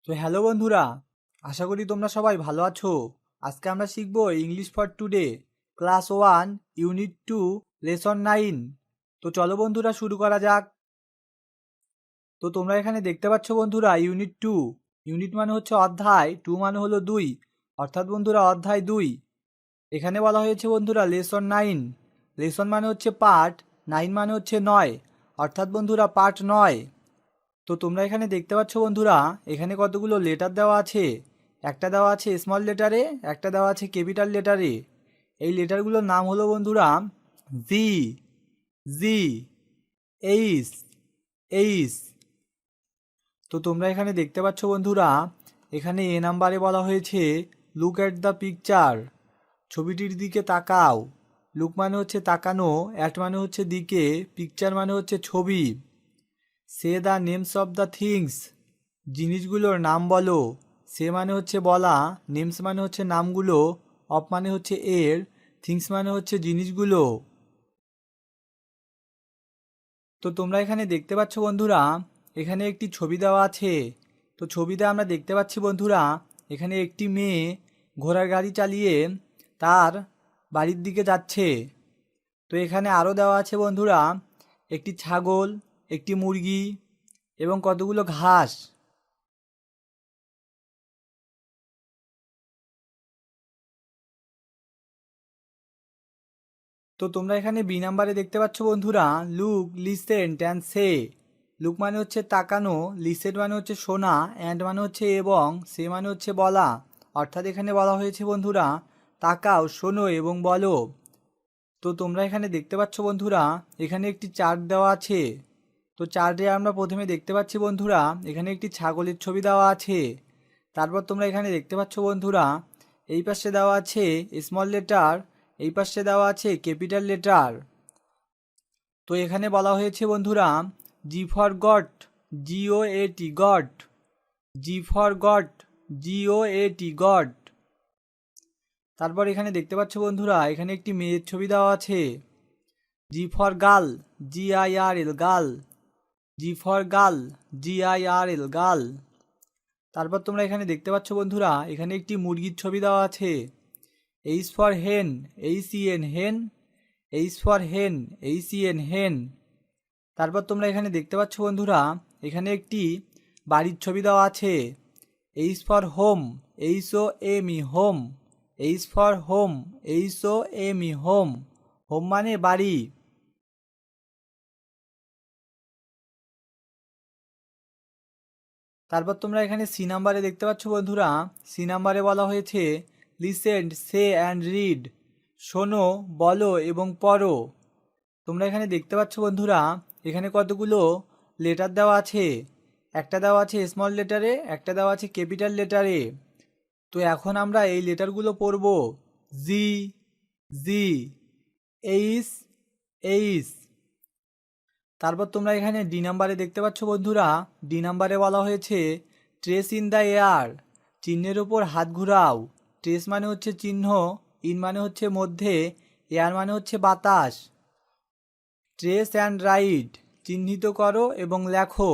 তো হ্যালো বন্ধুরা, আশা করি তোমরা সবাই ভালো আছো। আজকে আমরা শিখব English for today class 1 unit 2 lesson 9। তো চলো বন্ধুরা শুরু করা যাক। তো তোমরা এখানে দেখতে পাচ্ছ বন্ধুরা ইউনিট 2। ইউনিট মানে হচ্ছে অধ্যায়, 2 মানে হলো 2, অর্থাৎ বন্ধুরা অধ্যায় 2। এখানে বলা হয়েছে বন্ধুরা লেসন 9। লেসন মানে হচ্ছে পার্ট, 9 মানে হচ্ছে 9, অর্থাৎ বন্ধুরা পার্ট 9। তো তোমরা এখানে দেখতে পাচ্ছ বন্ধুরা, এখানে কতগুলো লেটার দেওয়া আছে। একটা দেওয়া আছে স্মল লেটারে, একটা দেওয়া আছে ক্যাপিটাল লেটারে। এই লেটারগুলোর নাম হলো বন্ধুরা জি, জি, এইচ, এইচ। তো তোমরা এখানে দেখতে পাচ্ছ বন্ধুরা, এখানে এ নাম্বারে বলা হয়েছে লুক অ্যাট দ্য পিকচার, ছবিটির দিকে তাকাও। লুক মানে হচ্ছে তাকানো, অ্যাট মানে হচ্ছে দিকে, পিকচার মানে হচ্ছে ছবি। Say the names of the things, জিনিসগুলোর নাম বলো। সে মানে হচ্ছে বলা, নেমস মানে হচ্ছে নামগুলো, অফ মানে হচ্ছে এর, থিংস মানে হচ্ছে জিনিসগুলো। তো তোমরা এখানে দেখতে পাচ্ছ বন্ধুরা, এখানে একটি ছবি দেওয়া আছে। তো ছবিতে আমরা দেখতে পাচ্ছি বন্ধুরা, এখানে একটি মেয়ে ঘোড়ার গাড়ি চালিয়ে তার বাড়ির দিকে যাচ্ছে। তো এখানে আরও দেওয়া আছে বন্ধুরা একটি ছাগল, একটি মুরগি এবং কতগুলো ঘাস। তো তোমরা এখানে বি নাম্বারে দেখতে পাচ্ছ বন্ধুরা look, listen and say. Look মানে হচ্ছে তাকানো, লিসেন মানে হচ্ছে শোনা, অ্যান্ড মানে হচ্ছে এবং, সে মানে হচ্ছে বলা। অর্থাৎ এখানে বলা হয়েছে বন্ধুরা তাকাও, শোনো এবং বলো। তো তোমরা এখানে দেখতে পাচ্ছ বন্ধুরা, এখানে একটি চার্ট দেওয়া আছে। তো চার্টে আমরা প্রথমে দেখতে পাচ্ছি বন্ধুরা, এখানে একটি ছাগলের ছবি দেওয়া আছে। তারপর তোমরা এখানে দেখতে পাচ্ছ বন্ধুরা, এই পাশে দেওয়া আছে স্মল লেটার, এই পাশে দেওয়া আছে ক্যাপিটাল লেটার। তো এখানে বলা হয়েছে বন্ধুরা G for goat, GOAT goat, G for goat, GOAT goat. তারপর এখানে দেখতে পাচ্ছ বন্ধুরা, এখানে একটি মেয়ের ছবি দেওয়া আছে। G for girl, GIRL girl, G for girl, GIRL girl. তারপর তোমরা এখানে দেখতে পাচ্ছ বন্ধুরা, এখানে একটি মুরগির ছবি দেওয়া আছে। এইচ ফর হেন, HEN হেন, এইচ ফর হেন, HEN হেন। তারপর তোমরা এখানে দেখতে পাচ্ছ বন্ধুরা, এখানে একটি বাড়ির ছবি দেওয়া আছে। H for home, HOME home, H for home, HOME home. Home মানে বাড়ি। তারপর তোমরা এখানে সি নাম্বারে দেখতে পাচ্ছ বন্ধুরা, সি নাম্বারে বলা হয়েছে লিসেন্ট, সে অ্যান্ড রিড, শোনো, বলো এবং পড়ো। তোমরা এখানে দেখতে পাচ্ছ বন্ধুরা, এখানে কতগুলো লেটার দেওয়া আছে। একটা দেওয়া আছে স্মল লেটারে, একটা দেওয়া আছে ক্যাপিটাল লেটারে। তো এখন আমরা এই লেটারগুলো পড়ব। জি, জি, এইচ, এইচ। তারপর তোমরা এখানে ডি নাম্বারে দেখতে পাচ্ছ বন্ধুরা, ডি নাম্বারে বলা হয়েছে ট্রেস ইন দ্য এয়ার, চিহ্নের ওপর হাত ঘুরাও। ট্রেস মানে হচ্ছে চিহ্ন, ইন মানে হচ্ছে মধ্যে, এয়ার মানে হচ্ছে বাতাস। ট্রেস অ্যান্ড রাইট, চিহ্নিত করো এবং লেখো।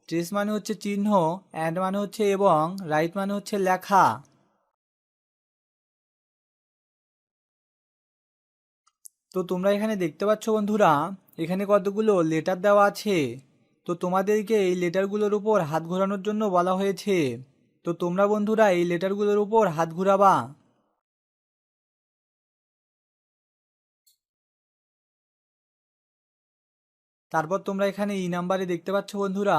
ট্রেস মানে হচ্ছে চিহ্ন, অ্যান্ড মানে হচ্ছে এবং, রাইট মানে হচ্ছে লেখা। তো তোমরা এখানে দেখতে পাচ্ছ বন্ধুরা, এখানে কতগুলো লেটার দেওয়া আছে। তো তোমাদেরকে এই লেটারগুলোর উপর হাত ঘোরানোর জন্য বলা হয়েছে। তো তোমরা বন্ধুরা এই লেটারগুলোর উপর হাত ঘুরাবা। তারপর তোমরা এখানে ই নাম্বারে দেখতে পাচ্ছ বন্ধুরা,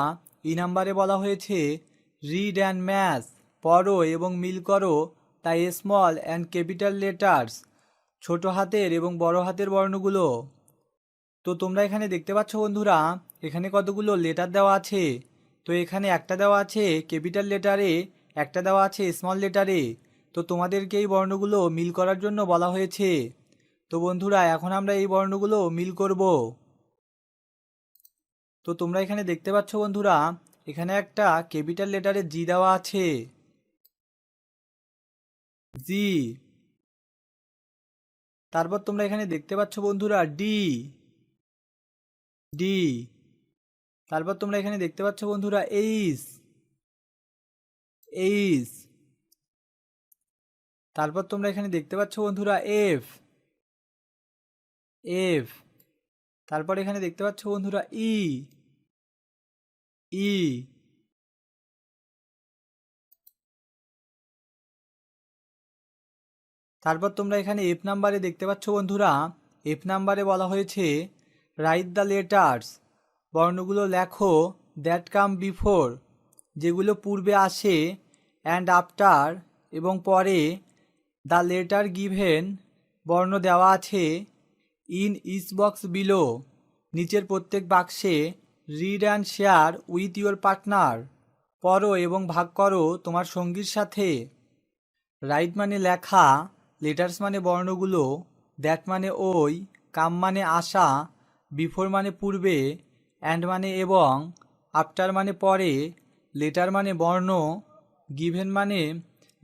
ই নাম্বারে বলা হয়েছে রিড অ্যান্ড ম্যাচ, পড়ো এবং মিল করো the small and capital letters, ছোট হাতের এবং বড় হাতের বর্ণগুলো। তো তোমরা এখানে দেখতে পাচ্ছ বন্ধুরা, এখানে কতগুলো লেটার দেওয়া আছে। তো এখানে একটা দেওয়া আছে ক্যাপিটাল লেটারে, একটা দেওয়া আছে স্মল লেটারে। তো তোমাদেরকে এই বর্ণগুলো মিল করার জন্য বলা হয়েছে। তো বন্ধুরা এখন আমরা এই বর্ণগুলো মিল করব। তো তোমরা এখানে দেখতে পাচ্ছ বন্ধুরা, এখানে একটা ক্যাপিটাল লেটারে জি দেওয়া আছে। জি। তারপর তোমরা এখানে দেখতে পাচ্ছ বন্ধুরা ডি, ডি। তারপর তোমরা এখানে দেখতে পাচ্ছ বন্ধুরা এইচ, এইচ। তারপর তোমরা এখানে দেখতে পাচ্ছ বন্ধুরা এফ, এফ। তারপর এখানে দেখতে পাচ্ছ বন্ধুরা ই, ই। তারপর তোমরা এখানে এফ নাম্বারে দেখতে পাচ্ছ বন্ধুরা, এফ নাম্বারে বলা হয়েছে রাইট দ্য লেটার্স, বর্ণগুলো লেখো দ্যাট কাম বিফোর, যেগুলো পূর্বে আসে, অ্যান্ড আফটার এবং পরে, দ্য লেটার গিভেন, বর্ণ দেওয়া আছে, ইন ইচ বক্স বিলো, নিচের প্রত্যেক বাক্সে, read and share with your partner, পড়ো এবং ভাগ করো তোমার সঙ্গীর সাথে। রাইট মানে লেখা, লেটার্স মানে বর্ণগুলো, দ্যাট মানে ওই, কাম মানে আসা, বিফোর মানে পূর্বে, অ্যান্ড মানে এবং, আফটার মানে পরে, লেটার মানে বর্ণ, গিভেন মানে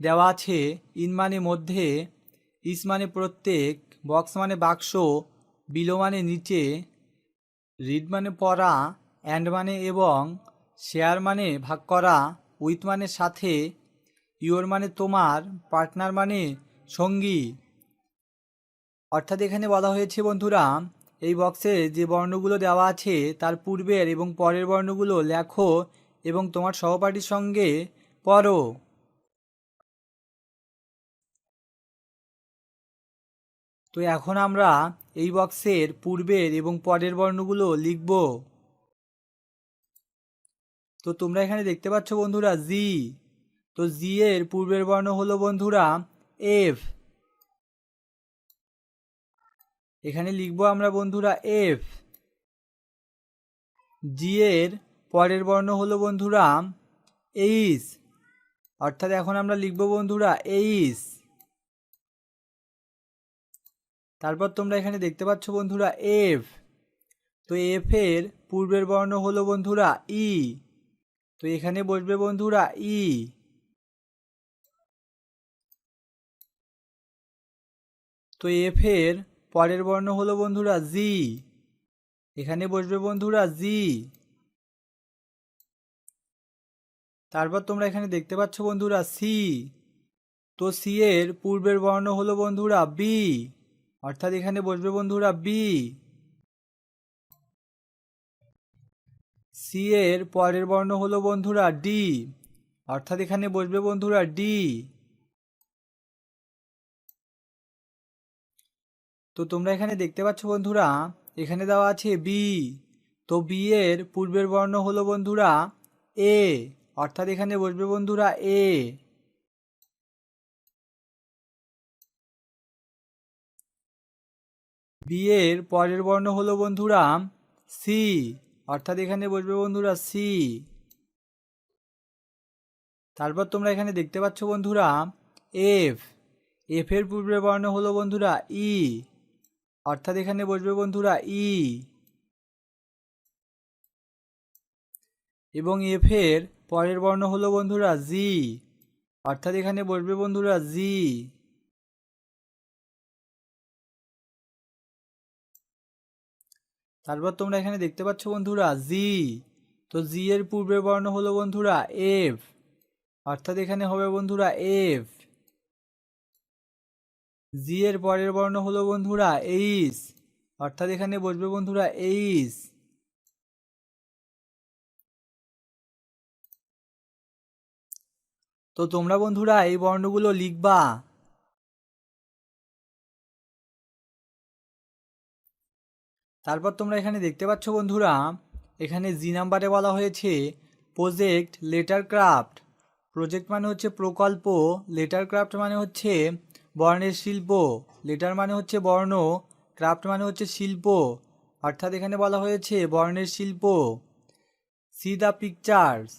দেওয়া আছে, ইন মানে মধ্যে, ইস মানে প্রত্যেক, বক্স মানে বাক্স, বিলো মানে নিচে, রিড মানে পড়া, অ্যান্ড মানে এবং, শেয়ার মানে ভাগ করা, উইথ মানে সাথে, ইউর মানে তোমার, পার্টনার মানে সঙ্গী। অর্থাৎ এখানে বলা হয়েছে বন্ধুরা, এই বক্সে যে বর্ণগুলো দেওয়া আছে তার পূর্বের এবং পরের বর্ণগুলো লেখো এবং তোমার সহপাঠীর সঙ্গে পড়ো। তো এখন আমরা এই বক্সের পূর্বের এবং পরের বর্ণগুলো লিখব। তো তোমরা এখানে দেখতে পাচ্ছ বন্ধুরা জি। তো জি এর পূর্বের বর্ণ হলো বন্ধুরা এফ। এখানে লিখবো আমরা বন্ধুরা এফ। জি এর পরের বর্ণ হলো বন্ধুরা এইচ, অর্থাৎ এখন আমরা লিখবো বন্ধুরা এইচ। তারপর তোমরা এখানে দেখতে পাচ্ছ বন্ধুরা এফ। তো এফ এর পূর্বের বর্ণ হলো বন্ধুরা ই, তো এখানে বসবে বন্ধুরা ই। তো এফ এর পরের বর্ণ হলো বন্ধুরা জি, এখানে বসবে বন্ধুরা জি। তারপর তোমরা এখানে দেখতে পাচ্ছ বন্ধুরা সি। তো সি এর পূর্বের বর্ণ হলো বন্ধুরা বি, অর্থাৎ এখানে বসবে বন্ধুরা বি। সি এর পরের বর্ণ হলো বন্ধুরা ডি, অর্থাৎ এখানে বসবে বন্ধুরা ডি। তো তোমরা এখানে দেখতে পাচ্ছ বন্ধুরা, এখানে দেওয়া আছে বি। তো বি এর পূর্বের বর্ণ হলো বন্ধুরা এ, অর্থাৎ এখানে বসবে বন্ধুরা এ। বি এর পরের বর্ণ হলো বন্ধুরা সি, অর্থাৎ এখানে বসবে বন্ধুরা সি। তারপর তোমরা এখানে দেখতে পাচ্ছ বন্ধুরা এফ। এফ এর পূর্বের বর্ণ হলো বন্ধুরা ই, অর্থাৎ এখানে বসবে বন্ধুরা ই। এবং এফ এর পরের বর্ণ হলো বন্ধুরা জি, অর্থাৎ এখানে বসবে বন্ধুরা জি। তারপর তোমরা এখানে দেখতে পাচ্ছ বন্ধুরা জি। তো জি এর পূর্বের বর্ণ হলো বন্ধুরা এফ, অর্থাৎ এখানে হবে বন্ধুরা এফ। জি এর পরের বর্ণ হলো বন্ধুরা এইচ, অর্থাৎ এখানে বসবে বন্ধুরা এইচ। তো তোমরা বন্ধুরা এই বর্ণগুলো লিখবা। তারপর তোমরা এখানে দেখতে পাচ্ছ বন্ধুরা, এখানে জি নাম্বারে বলা হয়েছে প্রজেক্ট লেটার ক্রাফট। প্রজেক্ট মানে হচ্ছে প্রকল্প, লেটার ক্রাফট মানে হচ্ছে বর্ণের শিল্প। লেটার মানে হচ্ছে বর্ণ, ক্রাফট মানে হচ্ছে শিল্প, অর্থাৎ এখানে বলা হয়েছে বর্ণের শিল্প। সি দ্য পিকচার্স,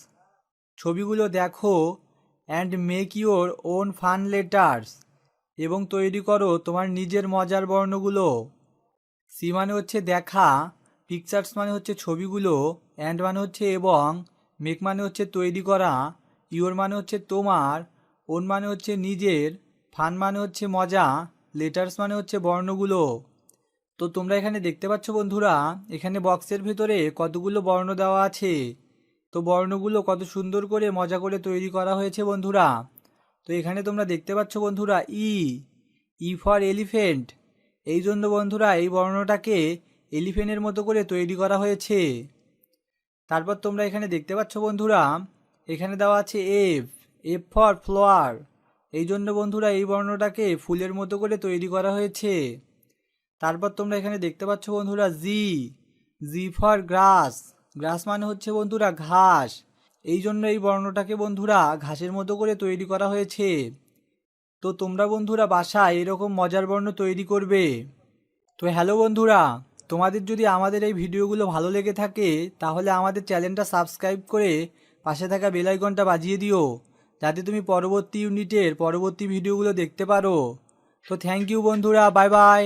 ছবিগুলো দেখো, and make your own fun letters, এবং তৈরি করো তোমার নিজের মজার বর্ণগুলো। সি মানে হচ্ছে দেখা, পিকচার্স মানে হচ্ছে ছবিগুলো, অ্যান্ড মানে হচ্ছে এবং, মেক মানে হচ্ছে তৈরি করা, ইউর মানে হচ্ছে তোমার, ওন মানে হচ্ছে নিজের, ফান মানে হচ্ছে মজা, লেটার্স মানে হচ্ছে বর্ণগুলো। তো তোমরা এখানে দেখতে পাচ্ছ বন্ধুরা, এখানে বক্সের ভিতরে কতগুলো বর্ণ দেওয়া আছে। তো বর্ণগুলো কত সুন্দর করে মজা করে তৈরি করা হয়েছে বন্ধুরা। তো এখানে তোমরা দেখতে পাচ্ছ বন্ধুরা ই ই ফর এলিফেন্ট। এই জন্য বন্ধুরা এই বর্ণটাকে এলিফেন্টের মতো করে তৈরি করা হয়েছে। তারপর তোমরা এখানে দেখতে পাচ্ছ বন্ধুরা এখানে দেওয়া আছে এফ এফ ফর ফ্লাওয়ার। এই জন্য বন্ধুরা এই বর্ণটাকে ফুলের মতো করে তৈরি করা হয়েছে। তারপর তোমরা এখানে দেখতে পাচ্ছ বন্ধুরা জি জি ফর গ্রাস। গ্রাস মানে হচ্ছে বন্ধুরা ঘাস। এই জন্য এই বর্ণটাকে বন্ধুরা ঘাসের মতো করে তৈরি করা হয়েছে। তো তোমরা বন্ধুরা বাসায় এরকম মজার বর্ণ তৈরি করবে। তো হ্যালো বন্ধুরা, তোমাদের যদি আমাদের এই ভিডিওগুলো ভালো লেগে থাকে তাহলে আমাদের চ্যানেলটা সাবস্ক্রাইব করে পাশে থাকা বেল আইকনটা বাজিয়ে দিও, যাতে তুমি পরবর্তী ইউনিটের পরবর্তী ভিডিওগুলো দেখতে পারো। তো থ্যাংক ইউ বন্ধুরা, বাই বাই।